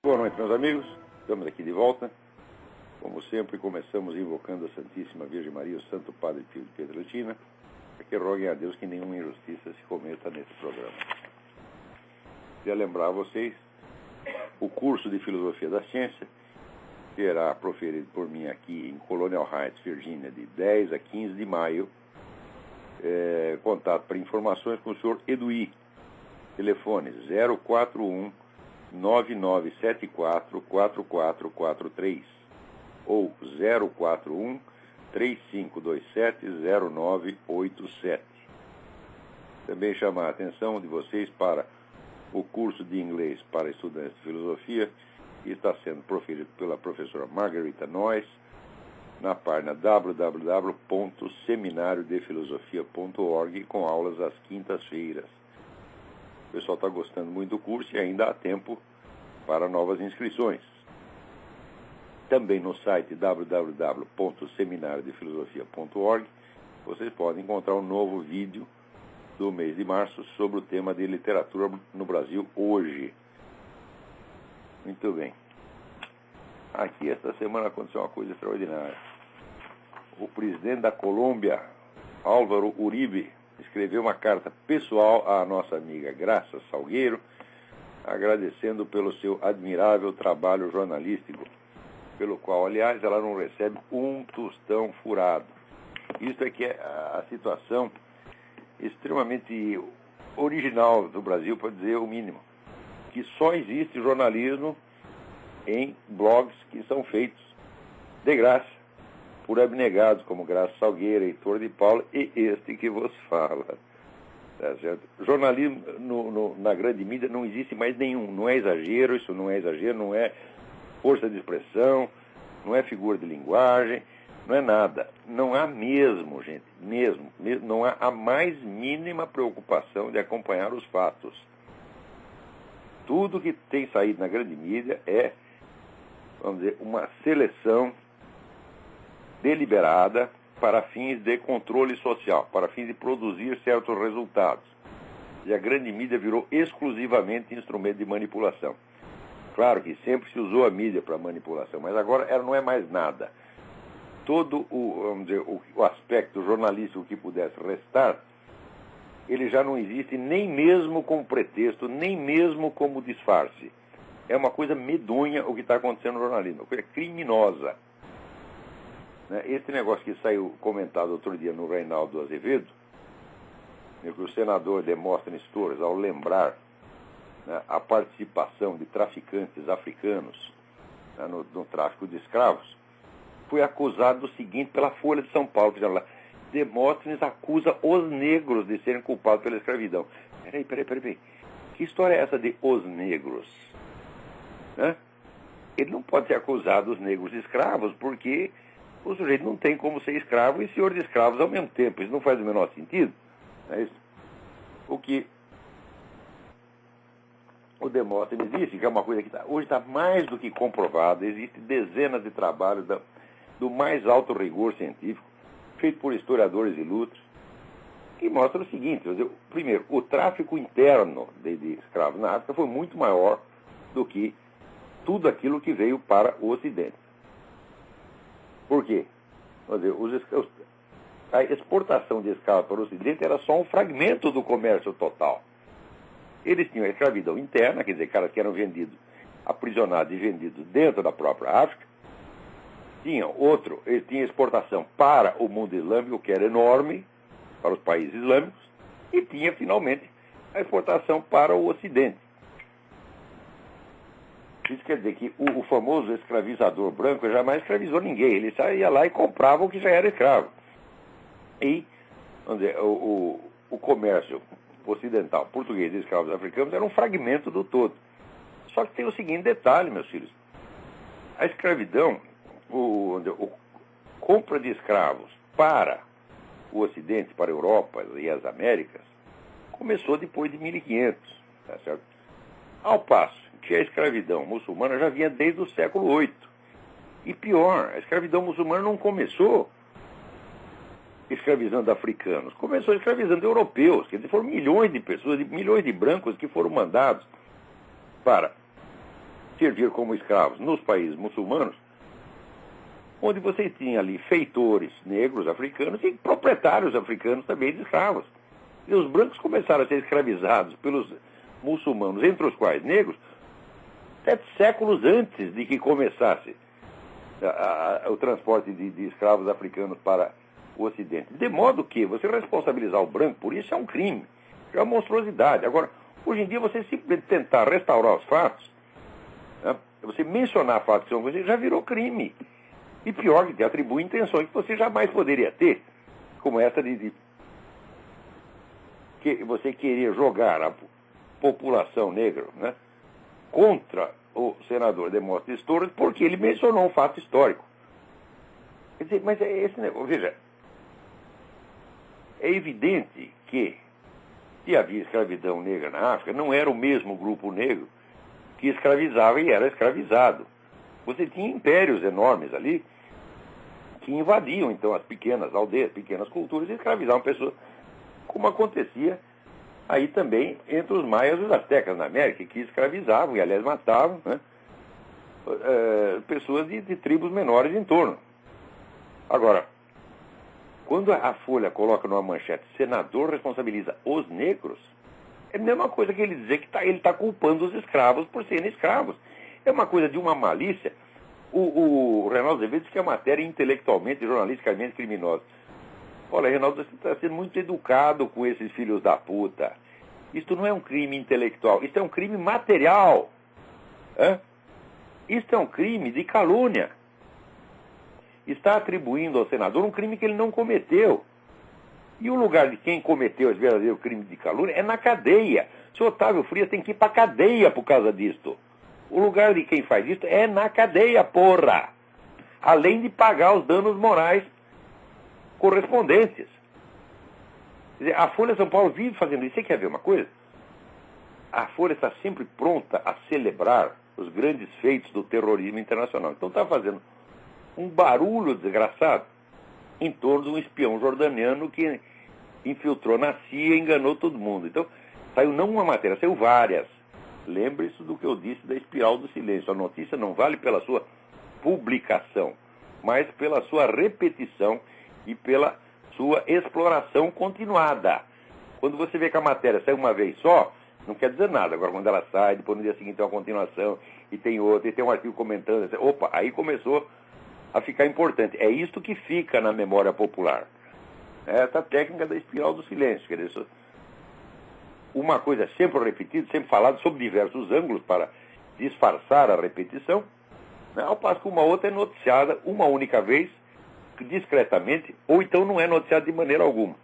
Boa noite, meus amigos. Estamos aqui de volta. Como sempre, começamos invocando a Santíssima Virgem Maria, o Santo Padre Pio de Pietrelcina, para que roguem a Deus que nenhuma injustiça se cometa nesse programa. Queria lembrar a vocês o curso de Filosofia da Ciência, que será proferido por mim aqui em Colonial Heights, Virgínia, de 10 a 15 de maio. Contato para informações com o senhor Eduí. Telefone 041 9974 4443 ou 041 3527 0987. Também chamar a atenção de vocês para o curso de inglês para estudantes de filosofia, que está sendo proferido pela professora Margarita Noyes, na página www.seminariodefilosofia.org, com aulas às quintas-feiras. O pessoal está gostando muito do curso e ainda há tempo para novas inscrições. Também no site www.seminariodefilosofia.org vocês podem encontrar um novo vídeo do mês de março sobre o tema de literatura no Brasil hoje. Muito bem. Aqui, esta semana, aconteceu uma coisa extraordinária. O presidente da Colômbia, Álvaro Uribe, escreveu uma carta pessoal à nossa amiga Graça Salgueiro, agradecendo pelo seu admirável trabalho jornalístico, pelo qual, aliás, ela não recebe um tostão furado. Isso é que é a situação extremamente original do Brasil, para dizer o mínimo, que só existe jornalismo em blogs que são feitos de graça por abnegados como Graça Salgueiro, Heitor de Paula e este que vos fala. Tá certo? Jornalismo na grande mídia não existe mais nenhum. Não é exagero, isso não é exagero, não é força de expressão, não é figura de linguagem, não é nada. Não há mesmo, gente, mesmo não há a mais mínima preocupação de acompanhar os fatos. Tudo que tem saído na grande mídia é, vamos dizer, uma seleção deliberada para fins de controle social, para fins de produzir certos resultados. E a grande mídia virou exclusivamente instrumento de manipulação. Claro que sempre se usou a mídia para manipulação, mas agora ela não é mais nada. Todo vamos dizer, o aspecto jornalístico que pudesse restar, ele já não existe nem mesmo como pretexto, nem mesmo como disfarce. É uma coisa medonha o que está acontecendo no jornalismo, uma coisa criminosa. Esse negócio que saiu comentado outro dia no Reinaldo Azevedo, que o senador Demóstenes Torres, ao lembrar a participação de traficantes africanos no tráfico de escravos, foi acusado do seguinte pela Folha de São Paulo, fizeram lá: Demóstenes acusa os negros de serem culpados pela escravidão. Peraí. Que história é essa de os negros? Ele não pode ser acusado dos negros de escravos, porque o sujeito não tem como ser escravo e senhor de escravos ao mesmo tempo. Isso não faz o menor sentido. É isso. O que o Demóstenes disse, que é uma coisa que hoje está mais do que comprovada, existem dezenas de trabalhos do mais alto rigor científico, feito por historiadores ilustres, que mostram o seguinte: primeiro, o tráfico interno de escravos na África foi muito maior do que tudo aquilo que veio para o Ocidente. Por quê? A exportação de escravos para o Ocidente era só um fragmento do comércio total. Eles tinham a escravidão interna, quer dizer, caras que eram vendidos, aprisionados e vendidos dentro da própria África. Eles tinham exportação para o mundo islâmico, que era enorme, para os países islâmicos, e tinha, finalmente, a exportação para o Ocidente. Isso quer dizer que o famoso escravizador branco jamais escravizou ninguém. Ele saía lá e comprava o que já era escravo. E, vamos dizer, o comércio ocidental português de escravos africanos era um fragmento do todo. Só que tem o seguinte detalhe, meus filhos. A escravidão, compra de escravos para o Ocidente, para a Europa e as Américas, começou depois de 1500, tá certo? Ao passo que a escravidão muçulmana já vinha desde o século VIII. E pior, a escravidão muçulmana não começou escravizando africanos, começou escravizando europeus. Quer dizer, foram milhões de pessoas, milhões de brancos que foram mandados para servir como escravos nos países muçulmanos, onde você tinha ali feitores negros africanos e proprietários africanos também de escravos. E os brancos começaram a ser escravizados pelos muçulmanos, entre os quais negros, 7 séculos antes de que começasse o transporte de escravos africanos para o Ocidente. De modo que você responsabilizar o branco por isso é um crime, é uma monstruosidade. Agora, hoje em dia, você simplesmente tentar restaurar os fatos, né, você mencionar fatos que são coisas, já virou crime. E pior, que te atribui intenções que você jamais poderia ter, como essa de que você querer jogar a população negra, né, contra o senador Demóstenes Torres porque ele mencionou um fato histórico. Quer dizer, mas é esse negócio. Veja, é evidente que se havia escravidão negra na África, não era o mesmo grupo negro que escravizava e era escravizado. Você tinha impérios enormes ali que invadiam, então, as pequenas aldeias, pequenas culturas e escravizavam pessoas, como acontecia aí também entre os maias e os astecas na América, que escravizavam e, aliás, matavam, né, pessoas de tribos menores em torno. Agora, quando a Folha coloca numa manchete, senador responsabiliza os negros, é a mesma coisa que ele dizer que ele está culpando os escravos por serem escravos. É uma coisa de uma malícia. O Reinaldo Azevedo diz que é matéria intelectualmente e jornalisticamente criminosa. Olha, Reinaldo, você está sendo muito educado com esses filhos da puta. Isto não é um crime intelectual, isto é um crime material. Isto é um crime de calúnia. Está atribuindo ao senador um crime que ele não cometeu. E o lugar de quem cometeu esse verdadeiro crime de calúnia é na cadeia. O senhor Otávio Frias tem que ir para a cadeia por causa disto. O lugar de quem faz isso é na cadeia, porra. Além de pagar os danos morais correspondentes. Quer dizer, a Folha de São Paulo vive fazendo isso. Você quer ver uma coisa? A Folha está sempre pronta a celebrar os grandes feitos do terrorismo internacional. Então está fazendo um barulho desgraçado em torno de um espião jordaniano que infiltrou na CIA e enganou todo mundo. Então, saiu não uma matéria, saiu várias. Lembre-se do que eu disse da espiral do silêncio. A notícia não vale pela sua publicação, mas pela sua repetição e pela sua exploração continuada. Quando você vê que a matéria sai uma vez só, não quer dizer nada. Agora, quando ela sai, depois no dia seguinte tem uma continuação, e tem outra, e tem um artigo comentando, opa, aí começou a ficar importante. É isto que fica na memória popular. É essa técnica da espiral do silêncio. Quer dizer, uma coisa sempre repetida, sempre falada sob diversos ângulos para disfarçar a repetição, né, ao passo que uma outra é noticiada uma única vez, discretamente, ou então não é noticiada de maneira alguma.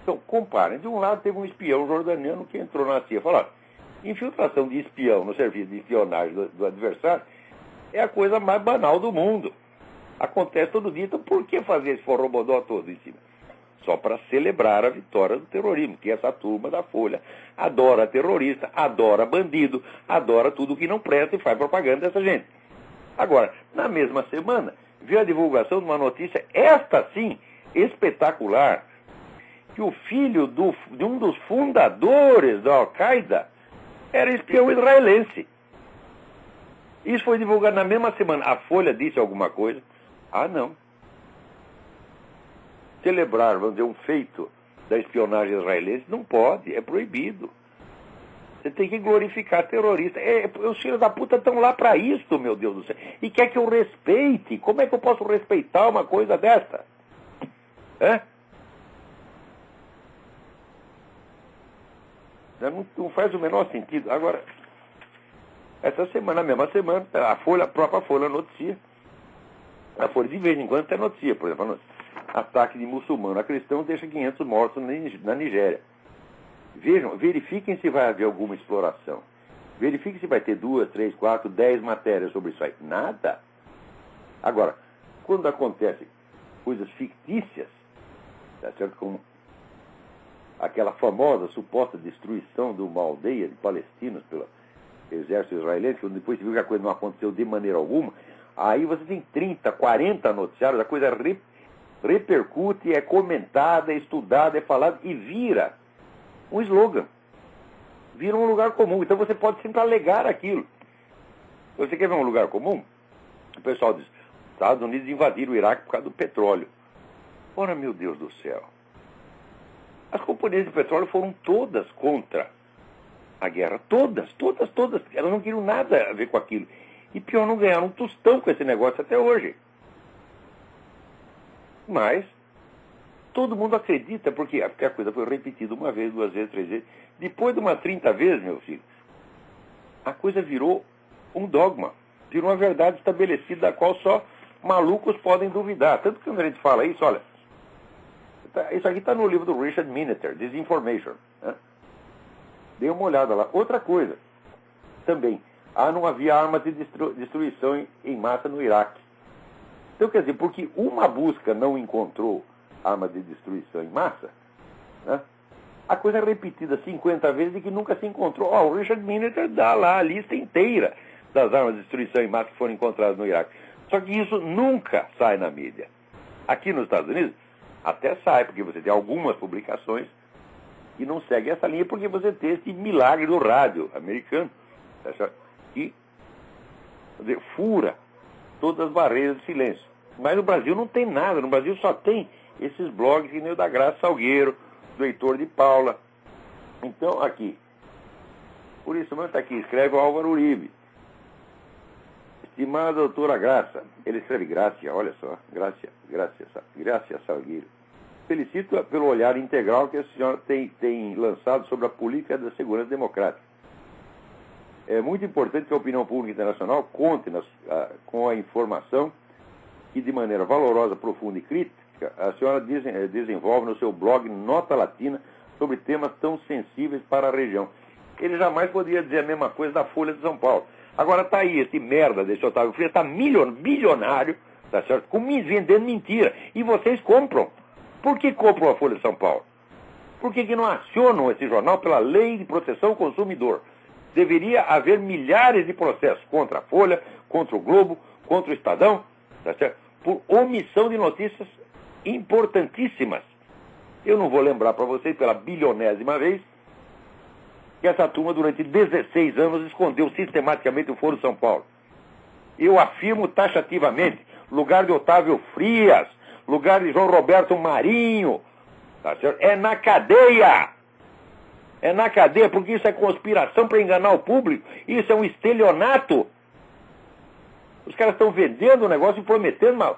Então, comparem. De um lado, teve um espião jordaniano que entrou na CIA. Falaram, infiltração de espião no serviço de espionagem do adversário é a coisa mais banal do mundo. Acontece todo dia. Então, por que fazer esse forrobodó todo em cima? Só para celebrar a vitória do terrorismo, que essa turma da Folha adora terrorista, adora bandido, adora tudo que não presta e faz propaganda dessa gente. Agora, na mesma semana, viu a divulgação de uma notícia, esta sim, espetacular, que o filho de um dos fundadores da Al-Qaeda era espião israelense. Isso foi divulgado na mesma semana. A Folha disse alguma coisa? Ah, não. Celebrar, vamos dizer, um feito da espionagem israelense não pode, é proibido. Você tem que glorificar terrorista. Os filhos da puta estão lá para isso, meu Deus do céu. E quer que eu respeite? Como é que eu posso respeitar uma coisa dessa? Não faz o menor sentido. Agora, essa semana, na mesma semana, a própria Folha noticia. A Folha de vez em quando tem notícia, por exemplo, ataque de muçulmano a cristão deixa 500 mortos na Nigéria. Vejam, verifiquem se vai haver alguma exploração. Verifiquem se vai ter 2, 3, 4, 10 matérias sobre isso aí. Nada. Agora, quando acontecem coisas fictícias, tá certo? Como aquela famosa suposta destruição de uma aldeia de palestinos pelo exército israelense, quando depois se viu que a coisa não aconteceu de maneira alguma, aí você tem 30, 40 noticiários, a coisa repercute, é comentada, é estudada, é falada e vira um slogan. Vira um lugar comum. Então você pode sempre alegar aquilo. Você quer ver um lugar comum? O pessoal diz, Estados Unidos invadiram o Iraque por causa do petróleo. Ora, meu Deus do céu. As companhias de petróleo foram todas contra a guerra. Todas. Elas não queriam nada a ver com aquilo. E pior, não ganharam um tostão com esse negócio até hoje. Mas todo mundo acredita, porque a coisa foi repetida uma vez, 2 vezes, 3 vezes. Depois de umas 30 vezes, meu filho, a coisa virou um dogma. Virou uma verdade estabelecida da qual só malucos podem duvidar. Tanto que quando a gente fala isso, olha, isso aqui está no livro do Richard Miniter, Disinformation. Né? Dê uma olhada lá. Outra coisa, também, não havia armas de destruição em massa no Iraque. Então, quer dizer, porque uma busca não encontrou arma de destruição em massa, né? A coisa é repetida 50 vezes e que nunca se encontrou. O Richard Miniter dá lá a lista inteira das armas de destruição em massa que foram encontradas no Iraque. Só que isso nunca sai na mídia. Aqui nos Estados Unidos, até sai, porque você tem algumas publicações que não seguem essa linha, porque você tem esse milagre do rádio americano, que fura todas as barreiras de silêncio. Mas no Brasil não tem nada. No Brasil só tem esses blogs que nem o da Graça Salgueiro, do Heitor de Paula. Então, aqui. Por isso mesmo está aqui, escreve o Álvaro Uribe. Estimada doutora Graça. Ele escreve Grácia, olha só. Grácia Salgueiro. Felicito pelo olhar integral que a senhora tem lançado sobre a política da segurança democrática. É muito importante que a opinião pública internacional conte com a informação que, de maneira valorosa, profunda e crítica, a senhora desenvolve no seu blog Nota Latina sobre temas tão sensíveis para a região. Ele jamais poderia dizer a mesma coisa da Folha de São Paulo. Agora está aí esse merda desse Otávio Frias, está bilionário, tá certo? Vendendo mentira. E vocês compram. Por que compram a Folha de São Paulo? Por que não acionam esse jornal pela lei de proteção ao consumidor? Deveria haver milhares de processos contra a Folha, contra o Globo, contra o Estadão, tá certo? Por omissão de notícias importantíssimas. Eu não vou lembrar para vocês pela bilionésima vez que essa turma durante 16 anos escondeu sistematicamente o Foro de São Paulo. Eu afirmo taxativamente, lugar de Otávio Frias, lugar de João Roberto Marinho, tá certo? É na cadeia! É na cadeia, porque isso é conspiração para enganar o público. Isso é um estelionato. Os caras estão vendendo o negócio e prometendo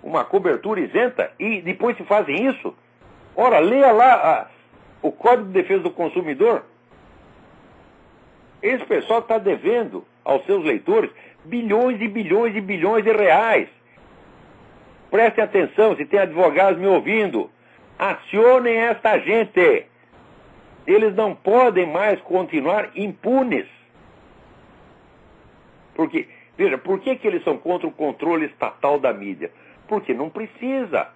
uma cobertura isenta e depois se fazem isso. Ora, leia lá o Código de Defesa do Consumidor. Esse pessoal está devendo aos seus leitores bilhões e bilhões e bilhões de reais. Prestem atenção, se tem advogados me ouvindo. Acionem esta gente. Eles não podem mais continuar impunes. Porque, veja, por que eles são contra o controle estatal da mídia? Porque não precisa.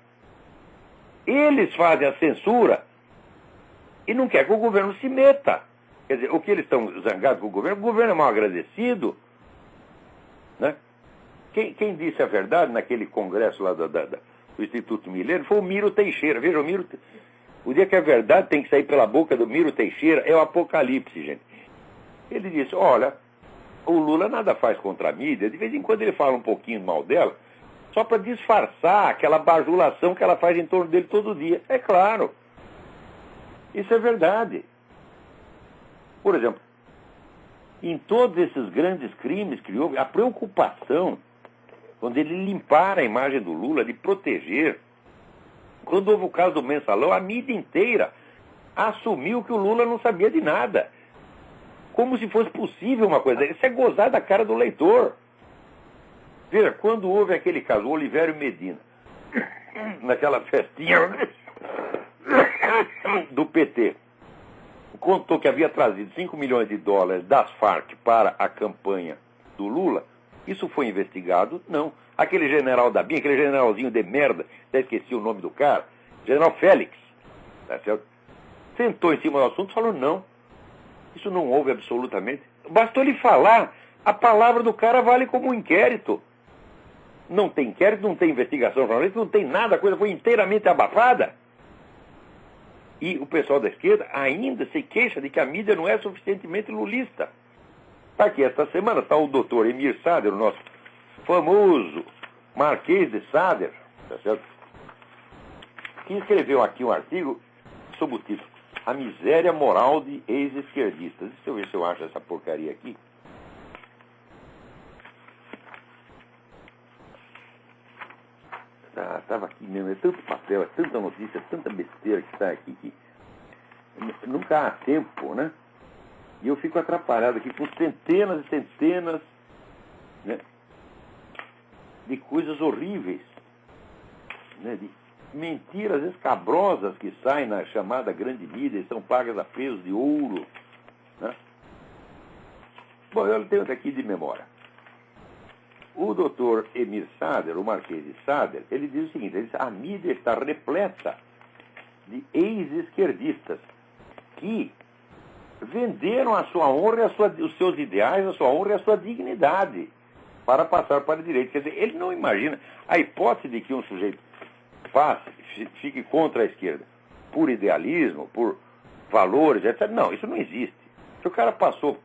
Eles fazem a censura e não quer que o governo se meta. Quer dizer, o que eles estão zangados com o governo é mal agradecido. Né? Quem disse a verdade naquele congresso lá do Instituto Milênio foi o Miro Teixeira. Veja, o dia que a verdade tem que sair pela boca do Miro Teixeira é o apocalipse, gente. Ele disse, olha, o Lula nada faz contra a mídia, de vez em quando ele fala um pouquinho mal dela, só para disfarçar aquela bajulação que ela faz em torno dele todo dia. É claro. Isso é verdade. Por exemplo, em todos esses grandes crimes que houve, a preocupação, quando ele limpar a imagem do Lula, de proteger. Quando houve o caso do Mensalão, a mídia inteira assumiu que o Lula não sabia de nada. Como se fosse possível uma coisa. Isso é gozar da cara do leitor. Veja, quando houve aquele caso, o Olivério Medina, naquela festinha do PT, contou que havia trazido 5 milhões de dólares das Farc para a campanha do Lula. Isso foi investigado? Não. Aquele general da BIM, aquele generalzinho de merda, até esqueci o nome do cara, general Félix, tá certo? Sentou em cima do assunto e falou, não, isso não houve absolutamente. Bastou ele falar, a palavra do cara vale como um inquérito. Não tem inquérito, não tem investigação jornalística, não tem nada, a coisa foi inteiramente abafada. E o pessoal da esquerda ainda se queixa de que a mídia não é suficientemente lulista. Está aqui, esta semana está o doutor Emir Sader, o nosso famoso Marquês de Sader, tá certo? Que escreveu aqui um artigo sob o título A Miséria Moral de Ex-Esquerdistas. Deixa eu ver se eu acho essa porcaria aqui. Estava aqui mesmo, é tanto papel, é tanta notícia, tanta besteira que está aqui que nunca há tempo, né? E eu fico atrapalhado aqui com centenas e centenas, né, de coisas horríveis, né, de mentiras escabrosas que saem na chamada grande mídia e são pagas a peso de ouro, né? Bom, eu tenho aqui de memória. O doutor Emir Sader, o Marquês de Sader, ele diz o seguinte, ele diz, a mídia está repleta de ex-esquerdistas que venderam a sua honra, os seus ideais, a sua honra e a sua dignidade para passar para a direita. Quer dizer, ele não imagina a hipótese de que um sujeito fique contra a esquerda por idealismo, por valores, etc. Não, isso não existe. Se o cara passou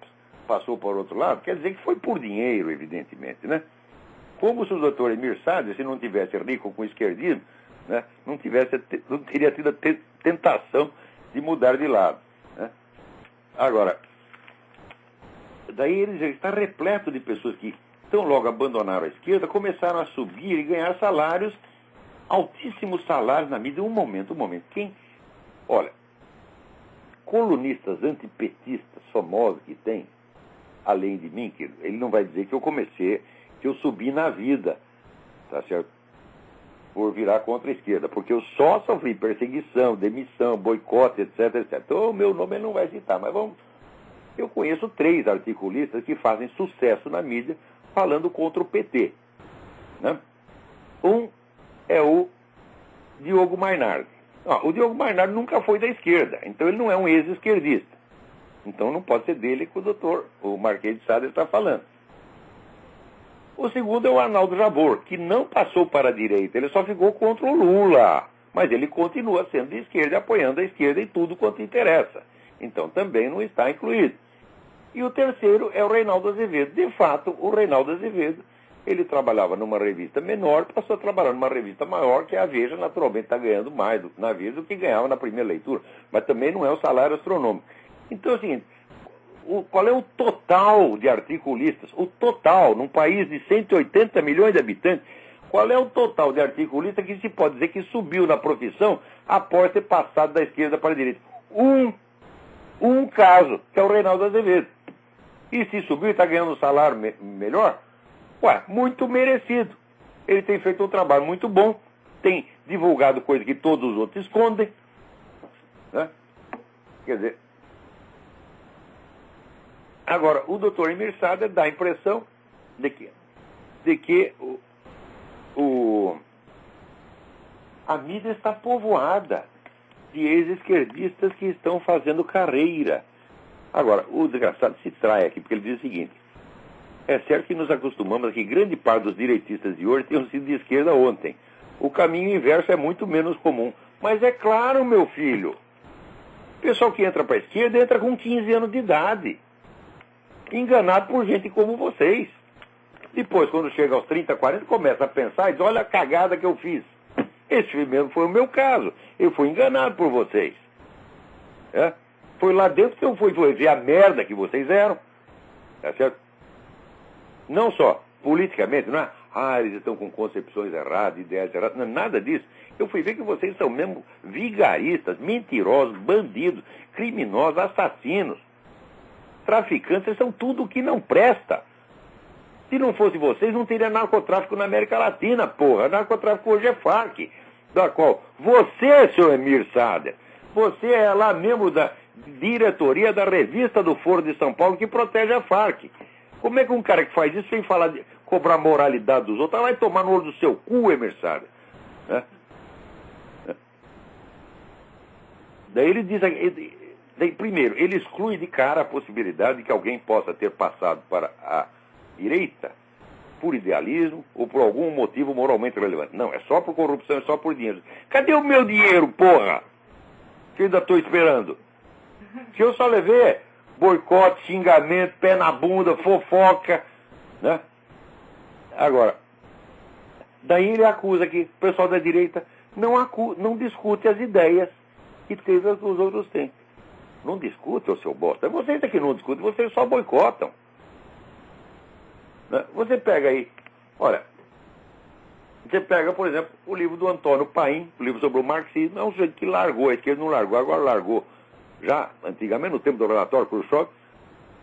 para o outro lado, quer dizer que foi por dinheiro, evidentemente, né? Como se o doutor Emir Sader, se não tivesse rico com o esquerdismo, né, não teria tido a tentação de mudar de lado, né? Agora, daí ele está repleto de pessoas que, tão logo abandonaram a esquerda, começaram a subir e ganhar salários, altíssimos salários na mídia. Um momento. Olha, colunistas antipetistas famosos que tem, além de mim, que ele não vai dizer que eu subi na vida, tá certo? Por virar contra a esquerda, porque eu só sofri perseguição, demissão, boicote, etc. Então o meu nome ele não vai citar, mas eu conheço 3 articulistas que fazem sucesso na mídia falando contra o PT, né? Um é o Diogo Mainardi. O Diogo Mainardi nunca foi da esquerda, então ele não é um ex-esquerdista. Então não pode ser dele que o Marquês de Sade está falando. O segundo é o Arnaldo Jabor, que não passou para a direita, ele só ficou contra o Lula. Mas ele continua sendo de esquerda, apoiando a esquerda em tudo quanto interessa. Então também não está incluído. E o terceiro é o Reinaldo Azevedo. De fato, o Reinaldo Azevedo, ele trabalhava numa revista menor, passou a trabalhar numa revista maior, que a Veja naturalmente está ganhando mais na Veja do que ganhava na primeira leitura. Mas também não é o salário astronômico. Então é o seguinte, qual é o total de articulistas? O total, num país de 180 milhões de habitantes, qual é o total de articulistas que se pode dizer que subiu na profissão após ter passado da esquerda para a direita? Um caso, que é o Reinaldo Azevedo. E se subiu e está ganhando um salário melhor, muito merecido. Ele tem feito um trabalho muito bom, tem divulgado coisa que todos os outros escondem, né? Quer dizer, agora, o doutor Emir Sader dá a impressão de que a mídia está povoada de ex-esquerdistas que estão fazendo carreira. Agora, o desgraçado se trai aqui, porque ele diz o seguinte, é certo que nos acostumamos a que grande parte dos direitistas de hoje tenham sido de esquerda ontem. O caminho inverso é muito menos comum. Mas é claro, meu filho, o pessoal que entra para a esquerda entra com 15 anos de idade, enganado por gente como vocês. Depois, quando chega aos 30, 40, começa a pensar e diz, olha a cagada que eu fiz. Esse mesmo foi o meu caso. Eu fui enganado por vocês. Foi lá dentro que eu fui ver a merda que vocês eram. Tá certo? Não só politicamente, não é? Eles estão com concepções erradas, ideias erradas. Não, nada disso. Eu fui ver que vocês são mesmo vigaristas, mentirosos, bandidos, criminosos, assassinos, traficantes. Vocês são tudo o que não presta. Se não fosse vocês, não teria narcotráfico na América Latina, porra. Narcotráfico hoje é Farc, da qual você, seu Emir Sader, você é lá membro da diretoria da revista do Foro de São Paulo que protege a Farc. Como é que um cara que faz isso sem falar de cobrar moralidade dos outros, vai tomar no olho do seu cu, Emir Sader? Daí ele diz, primeiro, ele exclui de cara a possibilidade de que alguém possa ter passado para a direita por idealismo ou por algum motivo moralmente relevante. Não, é só por corrupção, é só por dinheiro. Cadê o meu dinheiro, porra? Que eu ainda estou esperando. Que eu só levei boicote, xingamento, pé na bunda, fofoca, né? Agora, daí ele acusa que o pessoal da direita não discute as ideias que os outros têm. Não discute, ô seu bosta. Vocês é que não discutem, vocês só boicotam. Né? Você pega aí, olha, você pega, por exemplo, o livro do Antônio Paim, o livro sobre o marxismo, é um sujeito que largou, a esquerda não largou, agora largou. Já antigamente, no tempo do relatório Khrushchev,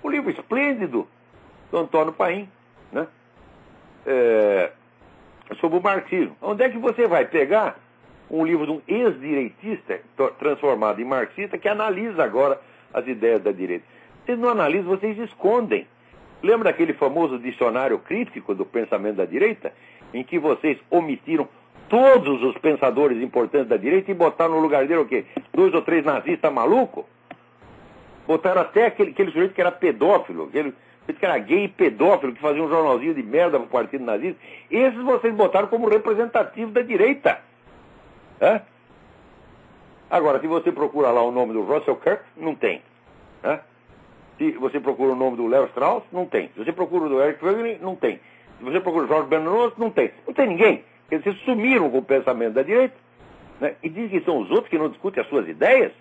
o livro esplêndido do Antônio Paim, né? Sobre o marxismo. Onde é que você vai pegar um livro de um ex-direitista transformado em marxista que analisa agora as ideias da direita? Vocês não analisam, vocês escondem. Lembra daquele famoso dicionário crítico do pensamento da direita, em que vocês omitiram todos os pensadores importantes da direita e botaram no lugar dele o quê? 2 ou 3 nazistas malucos? Botaram até aquele sujeito que era pedófilo, aquele sujeito que era gay e pedófilo, que fazia um jornalzinho de merda pro partido nazista. Esses vocês botaram como representativo da direita. Hã? Agora, se você procura lá o nome do Russell Kirk, não tem. Hã? Se você procura o nome do Leo Strauss, não tem. Se você procura o do Eric Wegener, não tem. Se você procura o Jorge Bernanos, não tem. Não tem ninguém. Eles sumiram com o pensamento da direita, né? E dizem que são os outros que não discutem as suas ideias.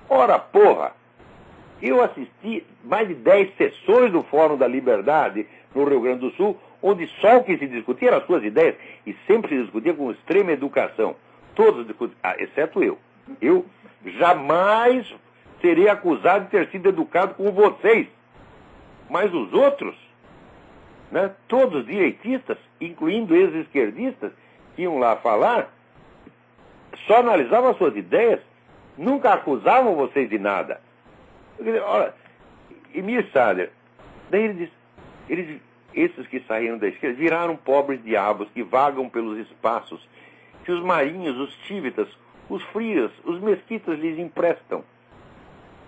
Ora, porra! Eu assisti mais de 10 sessões do Fórum da Liberdade no Rio Grande do Sul, onde só o que se discutia eram as suas ideias, e sempre se discutia com extrema educação. Todos discutiam, exceto eu. Eu jamais serei acusado de ter sido educado com vocês. Mas os outros, né, todos direitistas, incluindo ex-esquerdistas, que iam lá falar, só analisavam as suas ideias, nunca acusavam vocês de nada. Olha, Emir Sader, daí ele diz, esses que saíram da esquerda viraram pobres diabos que vagam pelos espaços que os marinhos, os tívitas, os frias, os mesquitas lhes emprestam.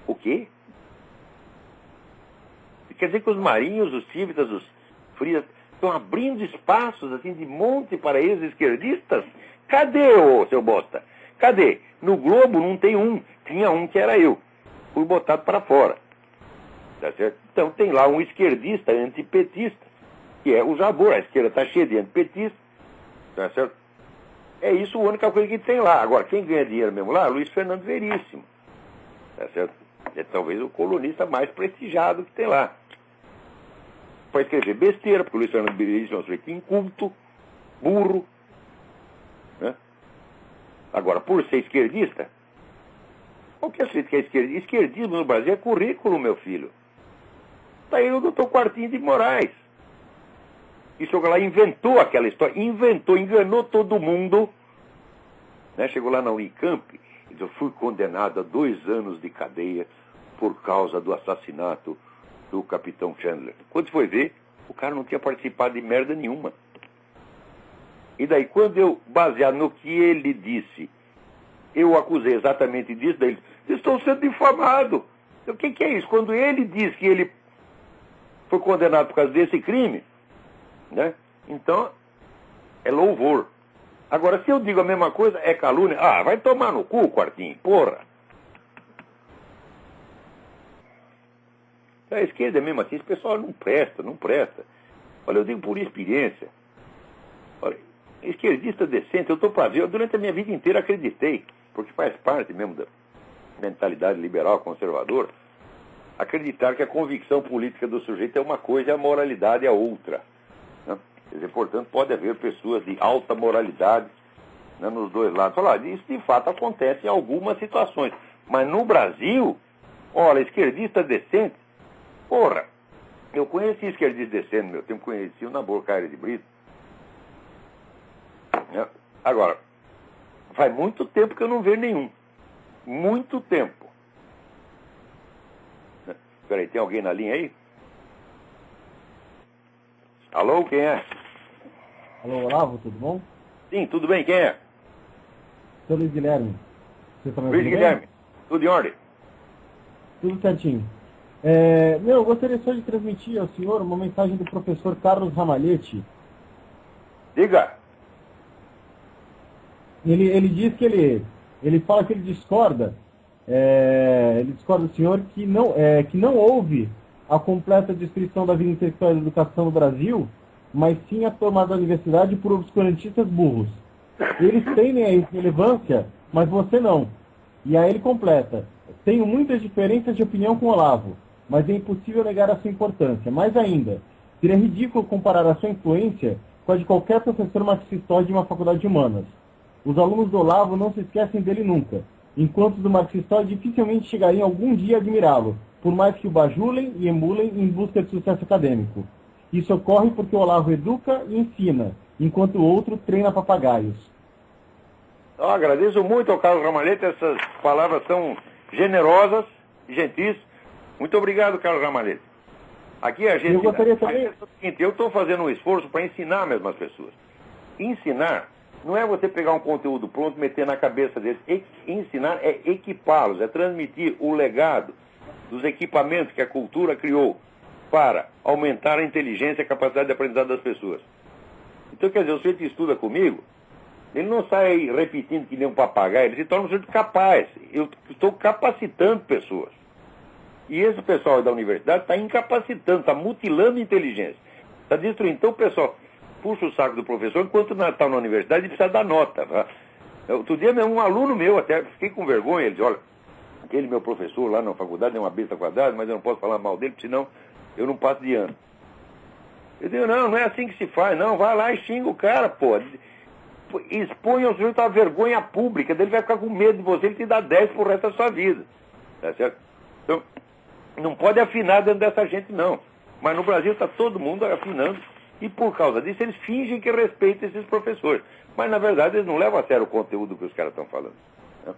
O quê? Quer dizer que os marinhos, os tívitas, os frias estão abrindo espaços assim de monte para ex-esquerdistas? Cadê, ô seu bosta? Cadê? No Globo não tem um. Tinha um que era eu. Fui botado para fora. Tá certo? Então tem lá um esquerdista antipetista, que é o Jabor. A esquerda está cheia de antipetistas. Tá certo? É isso a única coisa que tem lá. Agora, quem ganha dinheiro mesmo lá? Luiz Fernando Veríssimo. Tá certo? É talvez o colunista mais prestigiado que tem lá. Para escrever besteira, porque o Luiz Fernando Veríssimo é um sujeito inculto, burro. Né? Agora, por ser esquerdista, qualquer sujeito que é esquerdista, esquerdismo no Brasil é currículo, meu filho. Está aí o doutor Quartinho de Moraes. E chegou lá, inventou aquela história, enganou todo mundo. Né? Chegou lá na Unicamp e disse, eu fui condenado a 2 anos de cadeia por causa do assassinato do capitão Chandler. Quando foi ver, o cara não tinha participado de merda nenhuma. E daí, quando eu, baseado no que ele disse, eu acusei exatamente disso, daí ele disse, estou sendo difamado. O que é isso? Quando ele diz que ele foi condenado por causa desse crime, né? Então, é louvor. Agora, se eu digo a mesma coisa, é calúnia. Ah, vai tomar no cu, Quartinho, porra. A esquerda é mesmo assim, esse pessoal não presta. Olha, eu digo por experiência. Olha, esquerdista decente, eu estou para ver, eu durante a minha vida inteira acreditei, porque faz parte mesmo da mentalidade liberal conservadora, acreditar que a convicção política do sujeito é uma coisa e a moralidade é outra. Né? Quer dizer, portanto, pode haver pessoas de alta moralidade, né, nos dois lados. Olha, isso de fato acontece em algumas situações. Mas no Brasil, olha, esquerdista decente, porra, eu conheci esquerdista decente no meu tempo, conheci o Nabor Caire de Brito. Né? Agora, faz muito tempo que eu não vejo nenhum. Muito tempo. Peraí, tem alguém na linha aí? Alô, quem é? Alô, Olavo, tudo bom? Sim, tudo bem, quem é? Sou Luiz Guilherme. Você tá me Luiz ouvindo Guilherme, bem? tudo em ordem? Tudo certinho. Eu gostaria só de transmitir ao senhor uma mensagem do professor Carlos Ramalhete. Diga. Ele diz que ele fala que ele discorda ele discorda do senhor que não houve a completa destruição da vida intelectual e da educação no Brasil, mas sim a tomada da universidade por obscurantistas burros. Eles têm a relevância, mas você não. E aí ele completa: tenho muitas diferenças de opinião com Olavo, mas é impossível negar a sua importância. Mais ainda, seria ridículo comparar a sua influência com a de qualquer professor marxista de uma faculdade de humanas. Os alunos do Olavo não se esquecem dele nunca, enquanto do marxista dificilmente chegariam algum dia a admirá-lo, por mais que o bajulem e emulem em busca de sucesso acadêmico. Isso ocorre porque o Olavo educa e ensina, enquanto o outro treina papagaios. Eu agradeço muito ao Carlos Ramalhete essas palavras tão generosas e gentis. Muito obrigado, Carlos Ramalhete. Aqui a gente... Eu gostaria também... Eu estou fazendo um esforço para ensinar mesmo as pessoas. Ensinar não é você pegar um conteúdo pronto e meter na cabeça deles. Ensinar é equipá-los, é transmitir o legado dos equipamentos que a cultura criou para aumentar a inteligência e a capacidade de aprendizado das pessoas. Então, quer dizer, o sujeito estuda comigo, ele não sai repetindo que nem um papagaio, ele se torna um sujeito capaz. Eu estou capacitando pessoas. E esse pessoal da universidade está incapacitando, está mutilando a inteligência. Está destruindo. Então o pessoal puxa o saco do professor enquanto está na universidade e precisa dar nota. Tá? Outro dia mesmo, um aluno meu, até fiquei com vergonha, ele disse: olha, aquele meu professor lá na faculdade é uma besta quadrada, mas eu não posso falar mal dele, porque senão eu não passo de ano. Eu digo: não é assim que se faz, não, vai lá e xinga o cara, pô. Expõe o sujeito à vergonha pública, ele vai ficar com medo de você, ele te dá 10 pro resto da sua vida. Tá certo? Então, não pode afinar dentro dessa gente, não. Mas no Brasil está todo mundo afinando, e por causa disso eles fingem que respeitam esses professores. Mas na verdade eles não levam a sério o conteúdo que os caras estão falando. Né?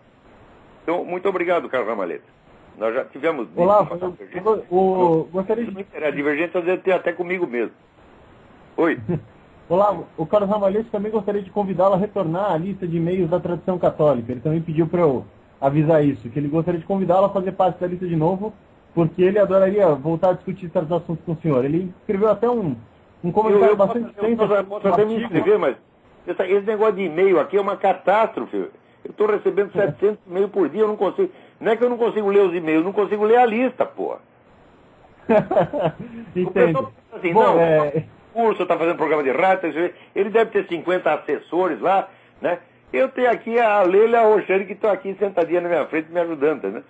Então, muito obrigado, Carlos Ramalhete. Nós já tivemos... Olá, gostaria de... A divergência às vezes tem até comigo mesmo. Oi. Olá, o Carlos Ramalhete também gostaria de convidá-lo a retornar à lista de e-mails da tradição católica. Ele também pediu para eu avisar isso, que ele gostaria de convidá-lo a fazer parte da lista de novo, porque ele adoraria voltar a discutir certos assuntos com o senhor. Ele escreveu até um comentário bastante extenso. Eu posso até me inscrever, mas esse negócio de e-mail aqui é uma catástrofe. Eu estou recebendo 700 e-mails por dia, eu não consigo... Não é que eu não consigo ler os e-mails, eu não consigo ler a lista, pô. Entendo. Assim, bom, curso, está fazendo programa de rádio, ele deve ter 50 assessores lá, né? Eu tenho aqui a Leila e a Roxane que estão aqui sentadinha na minha frente me ajudando, né?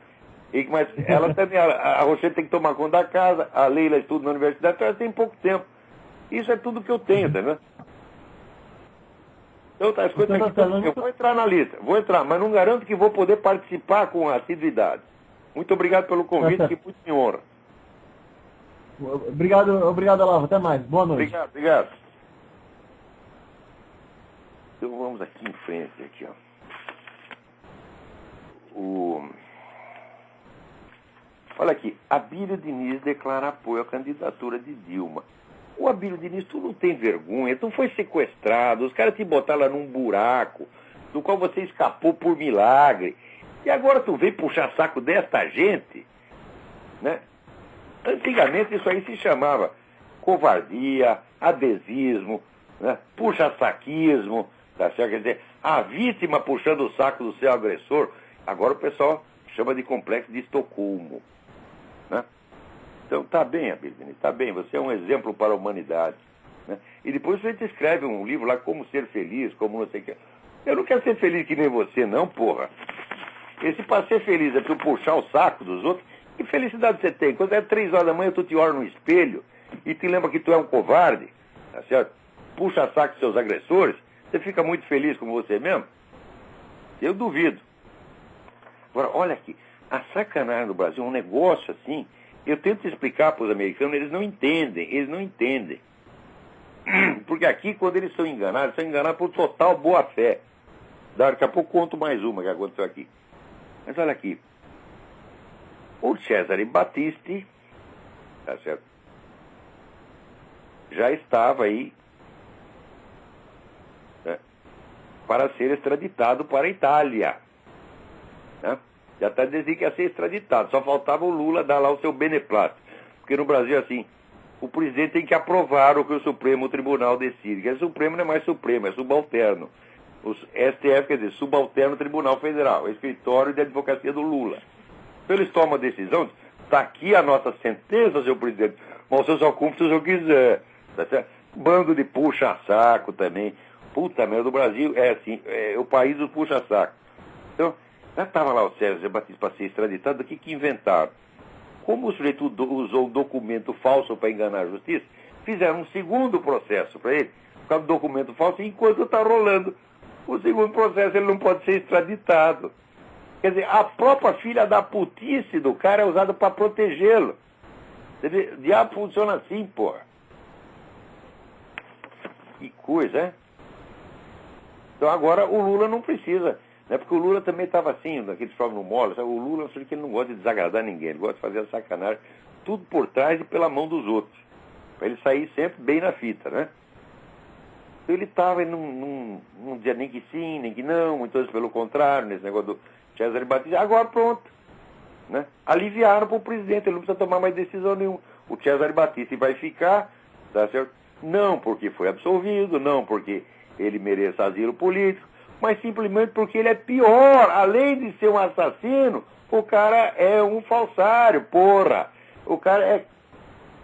Mas ela também, a Roxane tem que tomar conta da casa, a Leila estuda na universidade, então ela tem pouco tempo. Isso é tudo que eu tenho, tá vendo? Então tá, as coisas aqui, eu vou entrar na lista, vou entrar, mas não garanto que vou poder participar com assiduidade. Muito obrigado pelo convite, que muito me honra. Obrigado, Olavo. Até mais. Boa noite. Obrigado. Então vamos aqui em frente, aqui, ó. Olha aqui, Abílio Diniz declara apoio à candidatura de Dilma. O Abílio Diniz, tu não tem vergonha, tu foi sequestrado, os caras te botaram lá num buraco, do qual você escapou por milagre. E agora tu vem puxar saco desta gente, né? Antigamente isso aí se chamava covardia, adesismo, né? Puxa-saquismo, tá certo? Quer dizer, a vítima puxando o saco do seu agressor. Agora o pessoal chama de complexo de Estocolmo, né? Então tá bem, Abílio, tá bem, você é um exemplo para a humanidade, né? E depois você escreve um livro lá, Como Ser Feliz, como não sei o que. Eu não quero ser feliz que nem você, não, porra. Esse para ser feliz é tu puxar o saco dos outros. Que felicidade você tem? Quando é 3 horas da manhã, tu te olha no espelho e te lembra que tu é um covarde, tá certo? Puxa saco dos seus agressores, você fica muito feliz com você mesmo? Eu duvido. Agora, olha aqui, a sacanagem do Brasil é um negócio assim, eu tento explicar para os americanos, eles não entendem. Porque aqui, quando eles são enganados por total boa-fé. Daqui a pouco conto mais uma que aconteceu aqui. Mas olha aqui, o Cesare Battisti, tá certo? Já estava aí, né, para ser extraditado para a Itália, né? Já está dizendo que ia ser extraditado, só faltava o Lula dar lá o seu beneplácito, porque no Brasil assim, o presidente tem que aprovar o que o Supremo Tribunal decide, que o Supremo não é mais Supremo, é subalterno. Os STF, quer dizer, Subalterno Tribunal Federal, escritório de advocacia do Lula. Então eles tomam a decisão, está aqui a nossa sentença, senhor presidente, mas o senhor só cumpre se o senhor quiser. Tá certo? Bando de puxa-saco também. Puta merda, o Brasil é assim, é o país do puxa-saco. Então, já estava lá o Sérgio Batista para ser extraditado, o que inventaram? Como o sujeito usou um documento falso para enganar a justiça, fizeram um segundo processo para ele, por causa do documento falso, e enquanto está rolando o segundo processo, ele não pode ser extraditado. Quer dizer, a própria filha da putice do cara é usada para protegê-lo. O diabo funciona assim, porra. Que coisa, é? Então agora o Lula não precisa, né? Porque o Lula também estava assim, naqueles jogos no mole, sabe? O Lula, eu sei que ele não gosta de desagradar ninguém, ele gosta de fazer a sacanagem, tudo por trás e pela mão dos outros, para ele sair sempre bem na fita, né? Então ele estava não dizia nem que sim, nem que não, muitas vezes pelo contrário, nesse negócio do Cesare Battisti. Agora pronto, né? Aliviaram para o presidente, ele não precisa tomar mais decisão nenhuma. O Cesare Battisti vai ficar, tá certo? Não porque foi absolvido, não porque ele mereça asilo político, mas simplesmente porque ele é pior. Além de ser um assassino, o cara é um falsário, porra. O cara é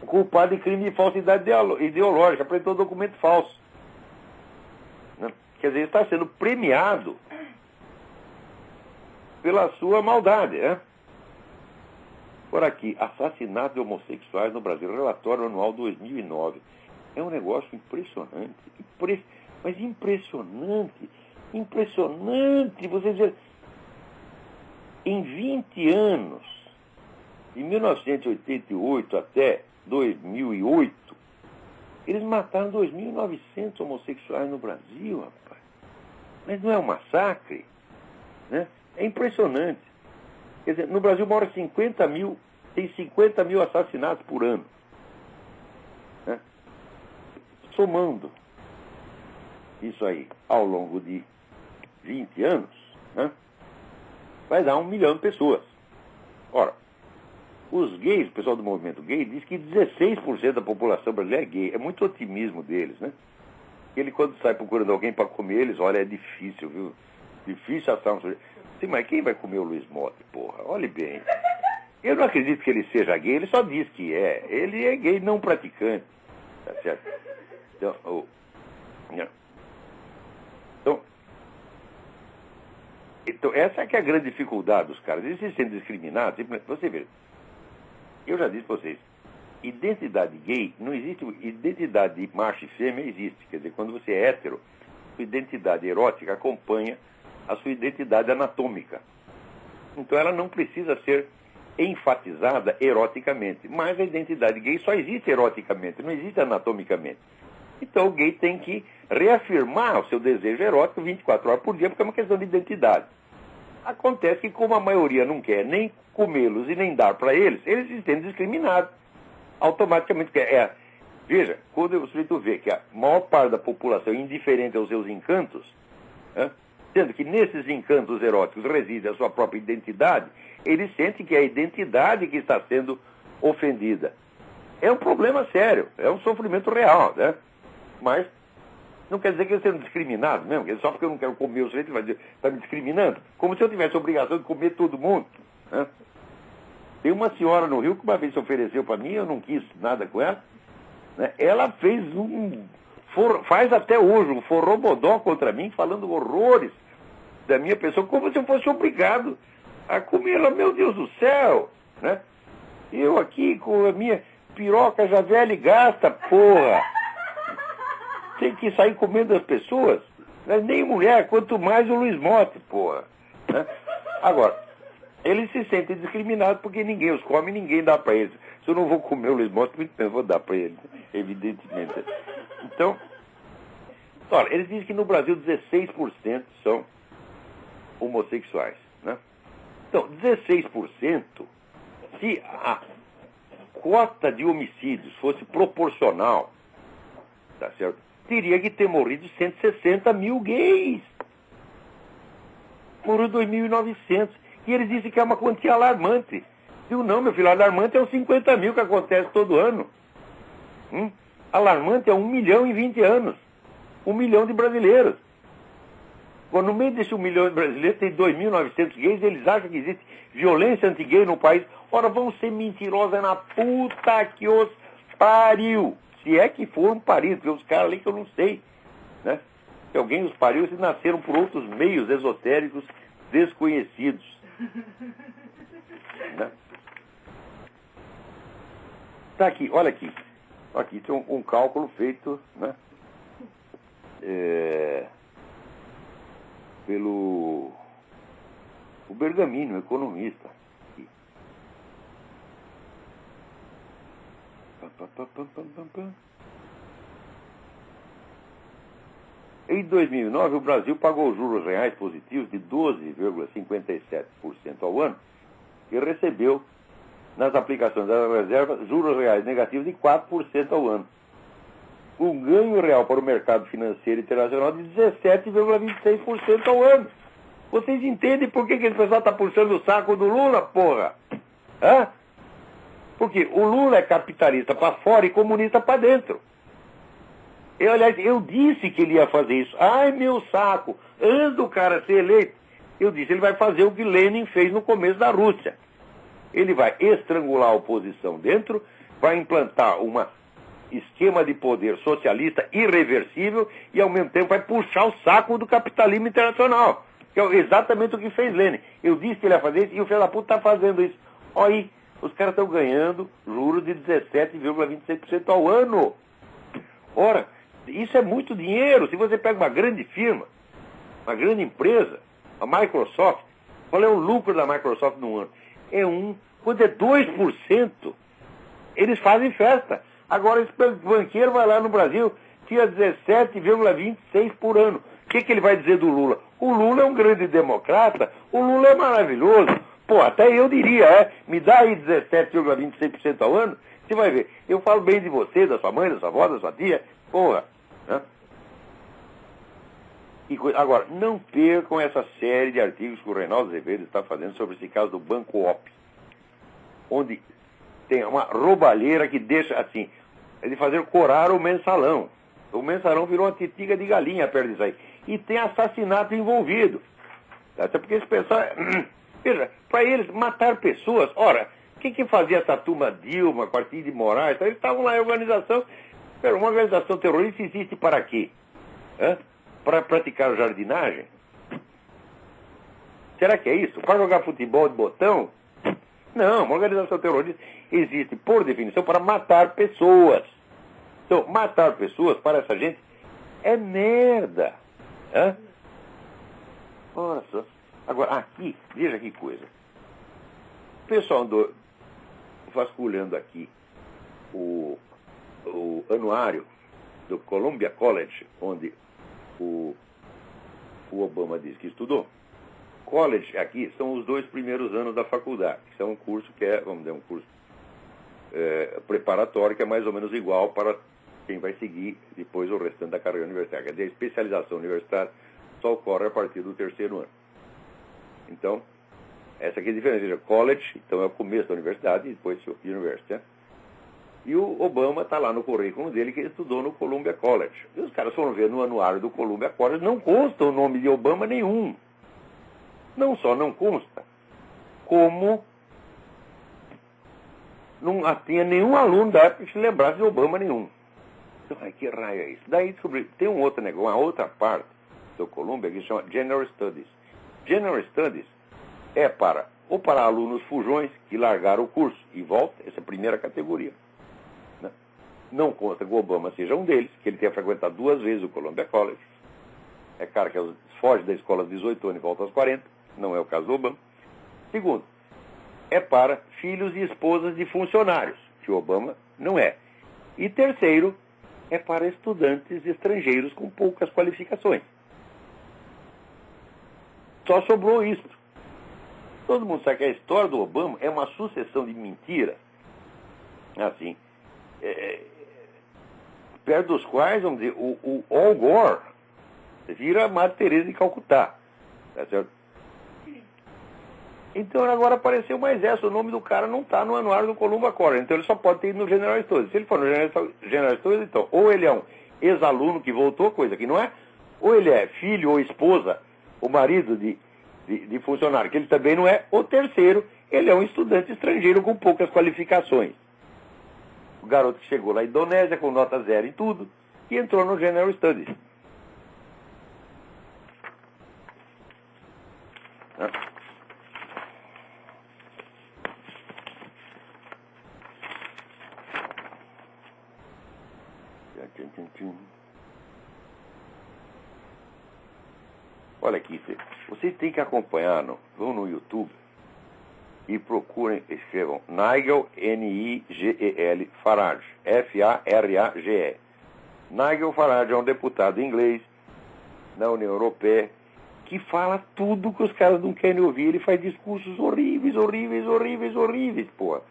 culpado de crime de falsidade ideológica, apresentou documento falso. Quer dizer, ele está sendo premiado pela sua maldade, né? Por aqui, assassinato de homossexuais no Brasil, relatório anual 2009. É um negócio impressionante, mas impressionante. Você dizer, em 20 anos, de 1988 até 2008, eles mataram 2.900 homossexuais no Brasil, rapaz. Mas não é um massacre, né? É impressionante. Quer dizer, no Brasil mora 50 mil, tem 50 mil assassinatos por ano. Né? Somando isso aí ao longo de 20 anos, né? Vai dar 1 milhão de pessoas. Ora, os gays, o pessoal do movimento gay, diz que 16% da população brasileira é gay. É muito otimismo deles, né? Ele, quando sai procurando alguém para comer, eles, olha, é difícil, viu? Difícil achar um sujeito. Sim, mas quem vai comer o Luiz Motta, porra? Olhe bem. Eu não acredito que ele seja gay, ele só diz que é. Ele é gay não praticante. Tá certo? Então, essa é que é a grande dificuldade dos caras. Eles se sentem discriminados. Você vê, eu já disse para vocês, identidade gay, não existe, identidade de macho e fêmea existe. Quer dizer, quando você é hétero, sua identidade erótica acompanha a sua identidade anatômica. Então ela não precisa ser enfatizada eroticamente. Mas a identidade gay só existe eroticamente, não existe anatomicamente. Então o gay tem que reafirmar o seu desejo erótico 24 horas por dia, porque é uma questão de identidade. Acontece que, como a maioria não quer nem comê-los e nem dar para eles, eles se sentem discriminados. Automaticamente. Veja, quando o sujeito vê que a maior parte da população é indiferente aos seus encantos, sendo que nesses encantos eróticos reside a sua própria identidade, ele sente que é a identidade que está sendo ofendida. É um problema sério, é um sofrimento real, né? Mas não quer dizer que eles sejam discriminados mesmo, só porque eu não quero comer o sujeito, vai dizer, está me discriminando? Como se eu tivesse a obrigação de comer todo mundo, né? Tem uma senhora no Rio que uma vez se ofereceu para mim, eu não quis nada com ela, né? Ela fez faz até hoje um forrobodó contra mim, falando horrores da minha pessoa, como se eu fosse obrigado a comer ela, meu Deus do céu, né? Eu aqui com a minha piroca já velha e gasta, porra. Tem que sair comendo as pessoas, né? Nem mulher, quanto mais o Luiz Motta, porra, né? Agora, eles se sentem discriminados porque ninguém os come, ninguém dá para eles. Se eu não vou comer o Luiz Motta, eu vou dar para eles, evidentemente. Então, olha, eles dizem que no Brasil 16% são homossexuais, né? Então, 16%, se a cota de homicídios fosse proporcional, tá certo? Teria que ter morrido 160 mil gays. Morreu 2.900. E eles dizem que é uma quantia alarmante. Eu não, meu filho, alarmante é os 50 mil que acontece todo ano. Alarmante é 1 milhão em 20 anos. 1 milhão de brasileiros. Agora, no meio desse 1 milhão de brasileiros, tem 2.900 gays, eles acham que existe violência anti-gay no país. Ora, vão ser mentirosa na puta que os pariu. Se é que foram paridos, porque os caras ali que eu não sei, né? Que alguém os pariu, eles nasceram por outros meios esotéricos desconhecidos. Né? Tá aqui, olha aqui. Aqui tem um cálculo feito, né? Pelo o Bergamini, o economista. Aqui. Em 2009, o Brasil pagou juros reais positivos de 12,57% ao ano e recebeu, nas aplicações das reservas, juros reais negativos de 4% ao ano. Um ganho real para o mercado financeiro internacional de 17,26% ao ano. Vocês entendem por que esse pessoal está puxando o saco do Lula, porra? Hã? Porque o Lula é capitalista para fora e comunista para dentro. Aliás, eu disse que ele ia fazer isso. Ai, meu saco. Antes do cara ser eleito, eu disse, ele vai fazer o que Lenin fez no começo da Rússia. Ele vai estrangular a oposição dentro, vai implantar um esquema de poder socialista irreversível e, ao mesmo tempo, vai puxar o saco do capitalismo internacional. Que é exatamente o que fez Lenin. Eu disse que ele ia fazer isso e o filho da puta está fazendo isso. Olha aí, os caras estão ganhando juros de 17,26% ao ano. Ora, isso é muito dinheiro. Se você pega uma grande firma, uma grande empresa, a Microsoft, qual é o lucro da Microsoft no ano? Quando é 2%, eles fazem festa. Agora esse banqueiro vai lá no Brasil, tira 17,26% por ano. O que ele vai dizer do Lula? O Lula é um grande democrata, o Lula é maravilhoso. Pô, até eu diria, me dá aí 17,26% ao ano, você vai ver. Eu falo bem de você, da sua mãe, da sua avó, da sua tia, porra. Né? Agora, não percam essa série de artigos que o Reinaldo Azevedo está fazendo sobre esse caso do Banco Op, onde tem uma roubalheira que deixa assim, de fazer corar o mensalão. O mensalão virou uma titiga de galinha perto disso aí. E tem assassinato envolvido. Até porque esse pessoal... Veja, para eles matar pessoas... Ora, o que fazia essa turma Dilma, Partido de Moraes? Eles estavam lá em organização... Uma organização terrorista existe para quê? Para praticar jardinagem? Será que é isso? Para jogar futebol de botão? Não, uma organização terrorista existe, por definição, para matar pessoas. Então, matar pessoas para essa gente é merda. Olha só. Agora, aqui, veja que coisa. O pessoal andou vasculhando aqui o anuário do Columbia College, onde o Obama diz que estudou. College aqui são os 2 primeiros anos da faculdade. Isso é um curso que é, vamos dizer, um curso preparatório, que é mais ou menos igual para quem vai seguir depois o restante da carreira universitária. Quer dizer, a especialização universitária só ocorre a partir do 3º ano. Então, essa aqui é a diferença. Veja, college, então é o começo da universidade e depois university. Né? E o Obama está lá no currículo dele que ele estudou no Columbia College. E os caras foram ver no anuário do Columbia College, não consta o nome de Obama nenhum. Não só não consta, como não tinha nenhum aluno da época que se lembrasse de Obama nenhum. Então, ai, que raio é isso? Daí descobri, tem um outro negócio, uma outra parte do Columbia que se chama General Studies. General Studies é para alunos fujões que largaram o curso e voltam, essa é a primeira categoria. Né? Não consta que o Obama seja um deles, que ele tenha frequentado 2 vezes o Columbia College. É cara que foge da escola aos 18 anos e volta aos 40, não é o caso do Obama. Segundo, é para filhos e esposas de funcionários, que o Obama não é. E terceiro, é para estudantes estrangeiros com poucas qualificações. Só sobrou isso. Todo mundo sabe que a história do Obama é uma sucessão de mentiras, assim, perto dos quais, vamos dizer, o Al Gore vira a Madre Teresa de Calcutá. Tá certo? Então agora apareceu mais essa. O nome do cara não está no anuário do Columbia College. Então ele só pode ter ido no General Studies. Se ele for no General Studies, então, ou ele é um ex-aluno que voltou, coisa que não é, ou ele é filho ou esposa o marido de funcionário, que ele também não é. O terceiro, ele é um estudante estrangeiro com poucas qualificações. O garoto que chegou lá na Indonésia com nota 0 em tudo e entrou no General Studies. Olha aqui, vocês têm que acompanhar, vão no YouTube e procurem, escrevam Nigel, Nigel Farage, Farage. Nigel Farage é um deputado inglês na União Europeia que fala tudo que os caras não querem ouvir. Ele faz discursos horríveis, porra.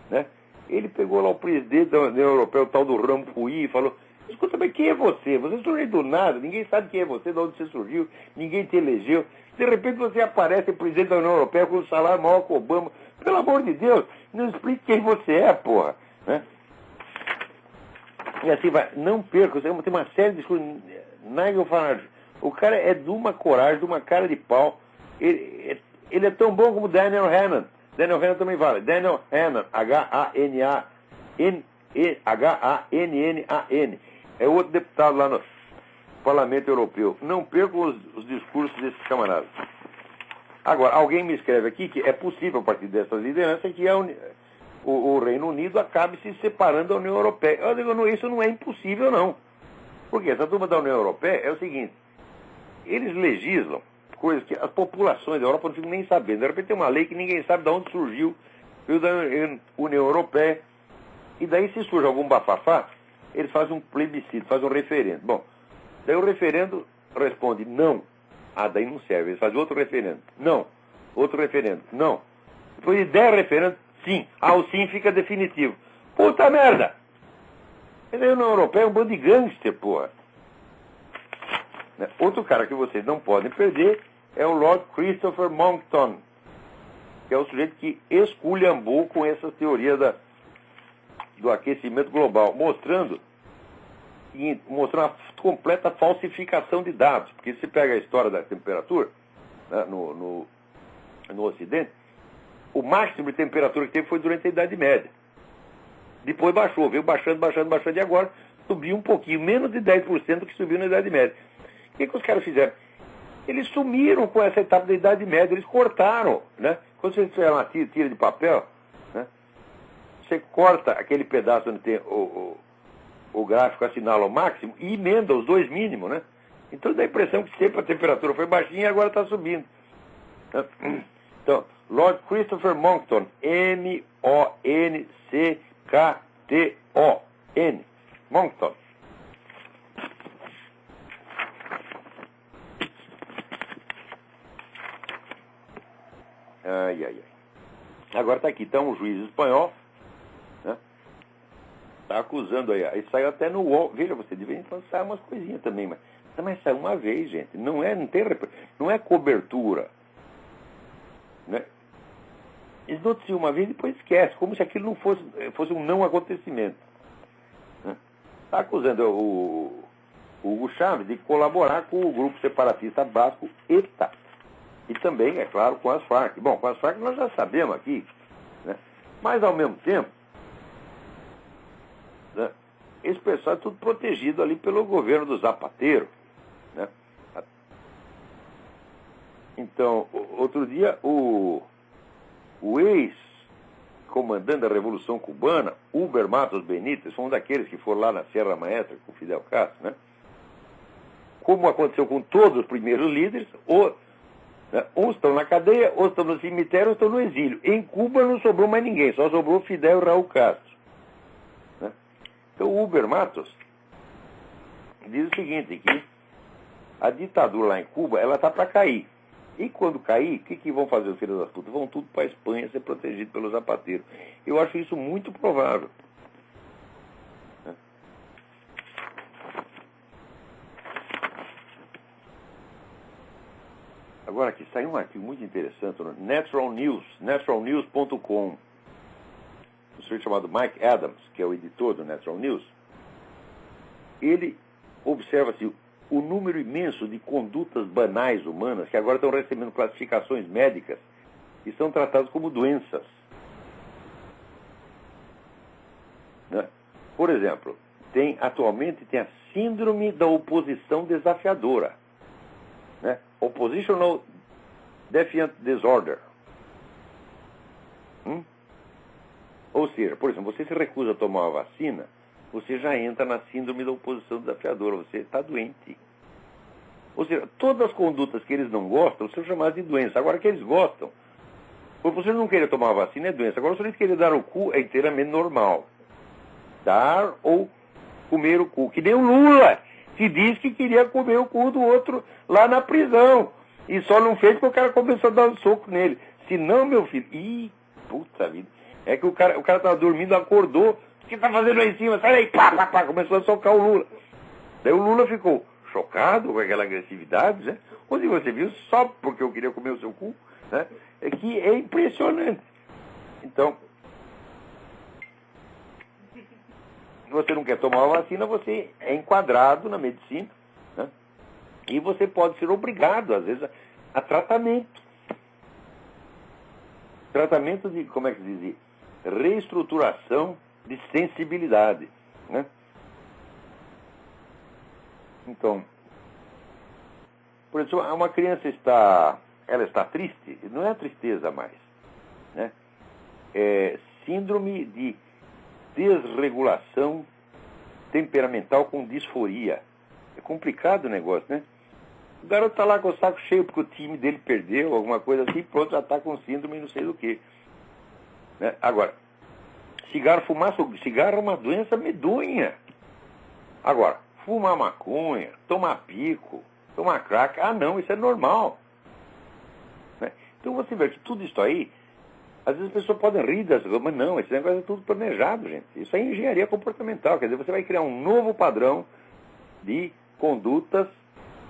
Né? Ele pegou lá o presidente da União Europeia, o tal do Rampuy, e falou: escuta, mas quem é você? Você surgiu do nada, ninguém sabe quem é você, de onde você surgiu, ninguém te elegeu. De repente você aparece presidente da União Europeia com um salário maior que o Obama. Pelo amor de Deus, não explique quem você é, porra. Né? E assim vai, não perca, tem uma série de discursos. Nigel Farage, o cara é de uma coragem, de uma cara de pau. Ele é tão bom como Daniel Hannan. Daniel Hannan também vale. Daniel Hannan, Hannnan. É outro deputado lá no Parlamento Europeu. Não percam os discursos desses camaradas. Agora, alguém me escreve aqui que é possível, a partir dessas lideranças, que o Reino Unido acabe se separando da União Europeia. Eu digo, não, isso não é impossível, não. Porque essa turma da União Europeia é o seguinte: eles legislam coisas que as populações da Europa não ficam nem sabendo. De repente tem uma lei que ninguém sabe de onde surgiu, veio da União Europeia, e daí se surge algum bafafá, eles fazem um plebiscito, fazem um referendo. Bom, daí o referendo responde não. Ah, daí não serve. Eles fazem outro referendo. Não. Outro referendo. Não. Depois de 10 referendos, sim. Ah, o sim fica definitivo. Puta merda! E daí a União Europeia é um bando de gangster, porra. Outro cara que vocês não podem perder é o Lord Christopher Monckton, que é o sujeito que esculhambou com essa teoria do aquecimento global, mostrando uma completa falsificação de dados. Porque se pega a história da temperatura, né, no Ocidente, o máximo de temperatura que teve foi durante a Idade Média. Depois baixou, veio baixando, e agora subiu um pouquinho, menos de 10% do que subiu na Idade Média. O que os caras fizeram? Eles sumiram com essa etapa da Idade Média, eles cortaram, né? Quando você tiver uma tira de papel, né, você corta aquele pedaço onde tem o gráfico assinala o máximo e emenda os dois mínimos, né? Então dá a impressão que sempre a temperatura foi baixinha e agora está subindo. Então, Lord Christopher Monckton, Moncton, Monckton. Agora está aqui, então, um juiz espanhol, né? Está acusando aí saiu até no UOL. Veja, você de vez em quando sai umas coisinhas também, mas sai uma vez, gente. Não é cobertura. Né? Eles noticiam uma vez e depois esquece, como se aquilo não fosse um não acontecimento. Está acusando o Hugo Chávez de colaborar com o grupo separatista basco ETA. E também, é claro, com as Farc. Bom, com as Farc nós já sabemos aqui, né? Mas ao mesmo tempo, né, esse pessoal é tudo protegido ali pelo governo do Zapatero, né? Então, outro dia, o ex-comandante da Revolução Cubana, Uber Matos Benítez, foi um daqueles que foram lá na Serra Maestra com o Fidel Castro, né? Como aconteceu com todos os primeiros líderes, uns estão na cadeia, outros estão no cemitério, outros estão no exílio. Em Cuba não sobrou mais ninguém, só sobrou Fidel e Raul Castro. Né? Então o Uber Matos diz o seguinte, que a ditadura lá em Cuba, ela está para cair. E quando cair, o que vão fazer os filhos das putas? Vão tudo para a Espanha ser protegido pelo Zapatero. Eu acho isso muito provável. Agora aqui, saiu um artigo muito interessante no Natural News, naturalnews.com. Um sujeito chamado Mike Adams, que é o editor do Natural News, ele observa assim, o número imenso de condutas banais humanas que agora estão recebendo classificações médicas e são tratadas como doenças. Né? Por exemplo, atualmente tem a síndrome da oposição desafiadora. Né? Oppositional Defiant Disorder. Ou seja, por exemplo, você se recusa a tomar uma vacina, você já entra na síndrome da oposição desafiadora, você está doente. Ou seja, todas as condutas que eles não gostam são chamadas de doença. Agora, que eles gostam, por você não querer tomar a vacina é doença. Agora, se você querer dar o cu, é inteiramente normal. Dar ou comer o cu. Que nem o Lula, que diz que queria comer o cu do outro lá na prisão. E só não fez porque o cara começou a dar um soco nele. Se não, meu filho... Ih, puta vida. É que o cara estava dormindo, acordou. O que tá fazendo aí em cima? Sai daí, pá, pá, pá. Começou a socar o Lula. Daí o Lula ficou chocado com aquela agressividade, né? Onde você viu, só porque eu queria comer o seu cu, né? É que é impressionante. Então, se você não quer tomar a vacina, você é enquadrado na medicina, né? E você pode ser obrigado, às vezes, a tratamento. Tratamento de, como é que se diz? Reestruturação de sensibilidade, né? Então, por exemplo, uma criança está triste, não é tristeza mais, né? É síndrome de desregulação temperamental com disforia. É complicado o negócio, né? O garoto está lá com o saco cheio porque o time dele perdeu, alguma coisa assim, pronto, já está com síndrome não sei do que. Né? Agora, cigarro é uma doença medonha. Agora, fumar maconha, tomar pico, tomar crack, não, isso é normal. Né? Então você vê que tudo isso aí, às vezes as pessoas podem rir das coisas, mas não, esse negócio é tudo planejado, gente. Isso é engenharia comportamental, quer dizer, você vai criar um novo padrão de condutas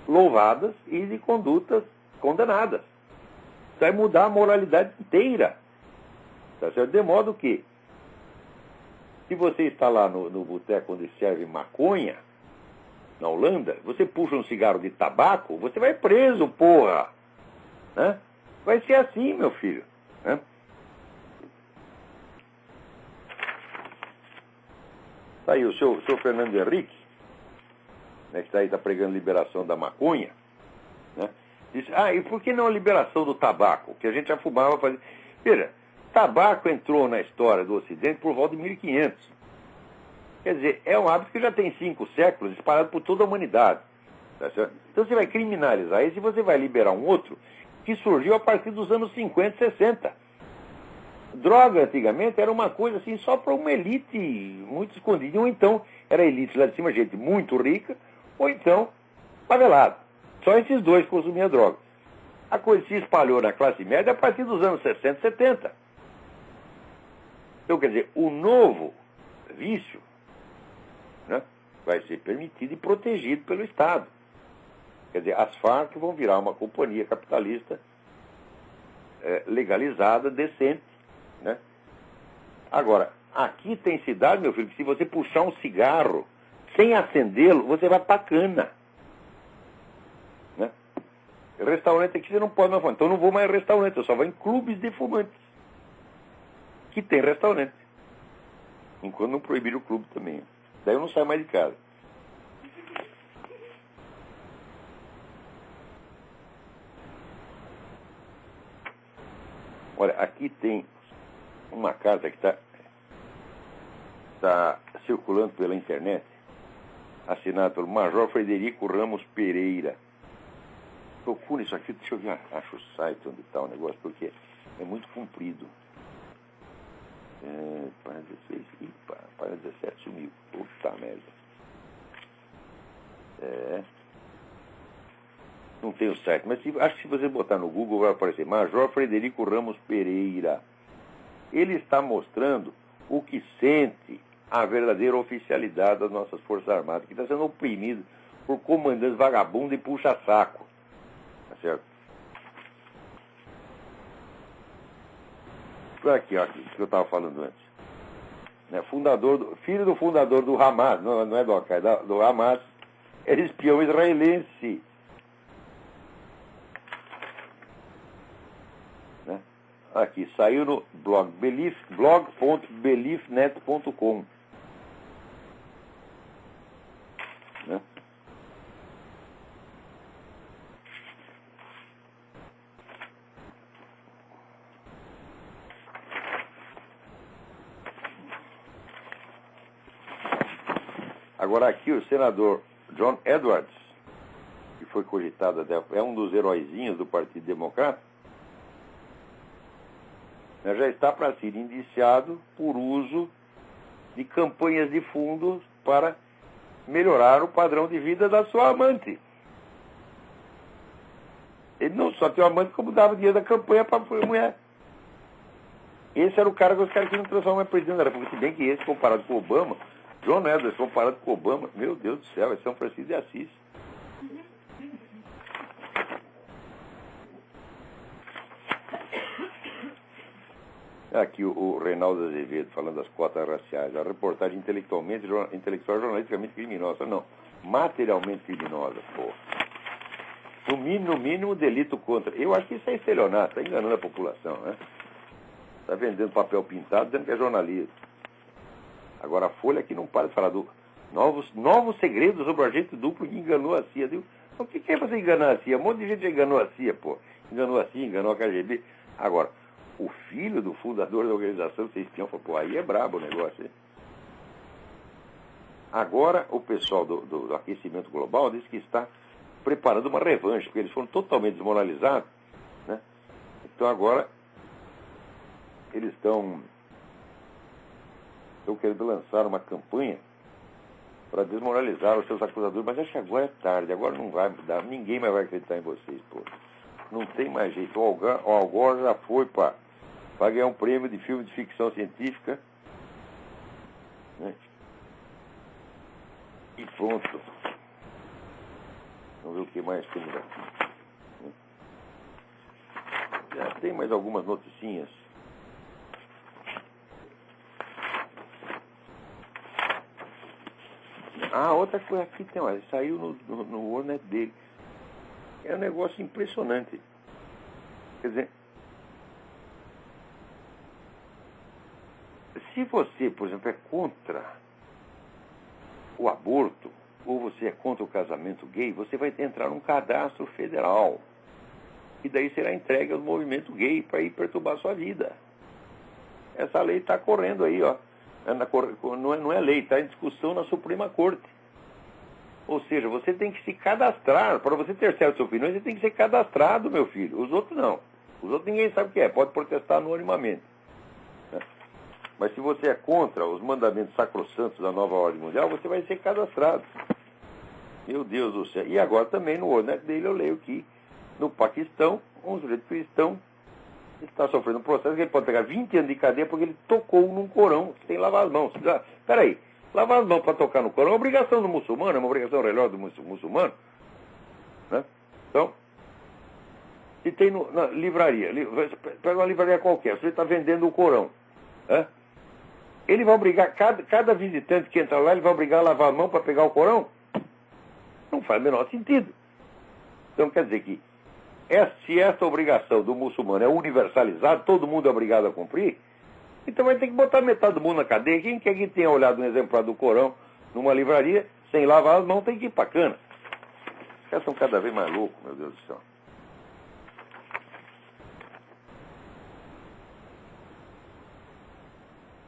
louvadas e de condutas condenadas. Isso vai mudar a moralidade inteira. Tá certo? De modo que, se você está lá no boteco onde serve maconha, na Holanda, você puxa um cigarro de tabaco, você vai preso, porra! Né? Vai ser assim, meu filho. Né? Tá aí o seu Fernando Henrique, né, que está pregando liberação da maconha, né? Diz, e por que não a liberação do tabaco? Que a gente já fumava fazer. Veja, tabaco entrou na história do Ocidente por volta de 1500. Quer dizer, é um hábito que já tem 5 séculos, espalhado por toda a humanidade. Tá certo? Então você vai criminalizar esse e você vai liberar um outro que surgiu a partir dos anos 50 e 60. Droga, antigamente, era uma coisa assim só para uma elite muito escondida. Ou então, era a elite lá de cima, gente muito rica, ou então, favelado. Só esses dois consumiam droga. A coisa se espalhou na classe média a partir dos anos 60 e 70. Então, quer dizer, o novo vício, né, vai ser permitido e protegido pelo Estado. Quer dizer, as Farc vão virar uma companhia capitalista legalizada, decente. Né? Agora, aqui tem cidade, meu filho, que se você puxar um cigarro sem acendê-lo, você vai pra cana. Né? Restaurante aqui você não pode mais fumar. Então eu não vou mais em restaurante, eu só vou em clubes de fumantes. Que tem restaurante. Enquanto não proibir o clube também. Daí eu não saio mais de casa. Olha, aqui tem uma carta que está circulando pela internet, assinada pelo Major Frederico Ramos Pereira. Procura isso aqui, deixa eu ver, acho o site onde está o negócio, porque é muito comprido. Página 16, página 17 sumiu. Puta merda. Não tem o site, mas acho que se você botar no Google vai aparecer Major Frederico Ramos Pereira. Ele está mostrando o que sente a verdadeira oficialidade das nossas Forças Armadas, que está sendo oprimido por comandantes vagabundos e puxa-saco. Tá certo? Aqui, ó, que eu estava falando antes. Né, filho do fundador do Hamas, não é do Al-Qaeda, do Hamas, Era espião israelense. Né? Aqui, saiu no blog.beliefnet.com. Né? Agora aqui o senador John Edwards, que foi cogitado até, é um dos heróizinhos do Partido Democrata, né, já está para ser indiciado por uso de campanhas de fundos para melhorar o padrão de vida da sua amante. Ele não só tem uma amante, como dava dinheiro da campanha para a mulher. Esse era o cara que os caras queriam transformar em presidente da República. Se bem que esse, comparado com o Obama, John Edwards, comparado com o Obama, meu Deus do céu, é São Francisco de Assis. Aqui o Reinaldo Azevedo falando das cotas raciais. A reportagem intelectual jornalisticamente criminosa. Não, materialmente criminosa, pô. No mínimo, delito contra. Eu acho que isso é estelionato, está enganando a população, né? Está vendendo papel pintado, dizendo que é jornalismo. Agora a Folha aqui não para de falar do novos segredos sobre o agente duplo que enganou a CIA. O que é você enganar a CIA? Um monte de gente já enganou a CIA, pô. Enganou a CIA, enganou a KGB. Agora, o filho do fundador da organização, vocês tinham, falou, pô, aí é brabo o negócio, hein? Agora, o pessoal do aquecimento global diz que está preparando uma revanche, porque eles foram totalmente desmoralizados, né? Então agora, eles estão querendo lançar uma campanha para desmoralizar os seus acusadores, mas acho que agora é tarde, agora não vai dar, ninguém mais vai acreditar em vocês, pô. Não tem mais jeito. O Al Gore já foi para ganhar um prêmio de filme de ficção científica, né? E pronto. Vamos ver o que mais temos aqui. Já tem mais algumas noticinhas. Ah, outra coisa aqui tem, olha, saiu no Worldnet dele. É um negócio impressionante. Quer dizer, se você, por exemplo, é contra o aborto, ou você é contra o casamento gay, você vai entrar num cadastro federal. E daí será entregue ao movimento gay para ir perturbar a sua vida. Essa lei está correndo aí, ó. Não é lei, está em discussão na Suprema Corte. Ou seja, você tem que se cadastrar. Para você ter certas opiniões, você tem que ser cadastrado, meu filho. Os outros não. Os outros ninguém sabe o que é. Pode protestar anonimamente. Né? Mas se você é contra os mandamentos sacrossantos da nova ordem mundial, você vai ser cadastrado. Meu Deus do céu. E agora também no Worldnet dele eu leio que no Paquistão, um sujeito cristão está sofrendo um processo que ele pode pegar 20 anos de cadeia porque ele tocou num Corão sem lavar as mãos. Peraí, lavar as mãos para tocar no Corão é uma obrigação do muçulmano, é uma obrigação religiosa do muçulmano. Né? Então, se tem na livraria, pega uma livraria qualquer, você está vendendo o Corão. Né? Ele vai obrigar, cada visitante que entra lá, ele vai obrigar a lavar a mão para pegar o Corão? Não faz o menor sentido. Então quer dizer que se essa obrigação do muçulmano é universalizada, todo mundo é obrigado a cumprir, então vai ter que botar metade do mundo na cadeia. Quem quer que tenha olhado um exemplar do Corão numa livraria, sem lavar as mãos, tem que ir pra cana. Os caras são cada vez mais loucos, meu Deus do céu.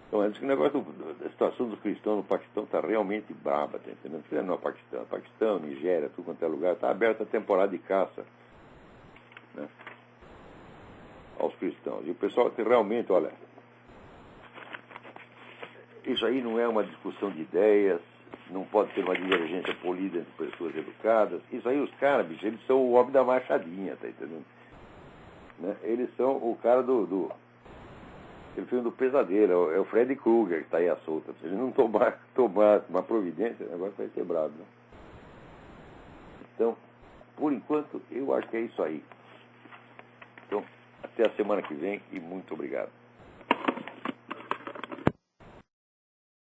Então, diz que o negócio da situação dos cristãos no Paquistão está realmente braba, tá entendendo? Não é no Paquistão, Nigéria, tudo quanto é lugar, está aberta a temporada de caça, né, aos cristãos. E o pessoal tem realmente, olha, isso aí não é uma discussão de ideias, não pode ter uma divergência política entre pessoas educadas. Isso aí, os caras, bicho, eles são o homem da machadinha, tá entendendo? Né? Eles são o cara aquele filme do pesadelo, é o Freddy Krueger que está aí à solta. Se ele não tomar uma providência, o negócio vai ser brabo, né? Então, por enquanto, eu acho que é isso aí. Então, até a semana que vem e muito obrigado.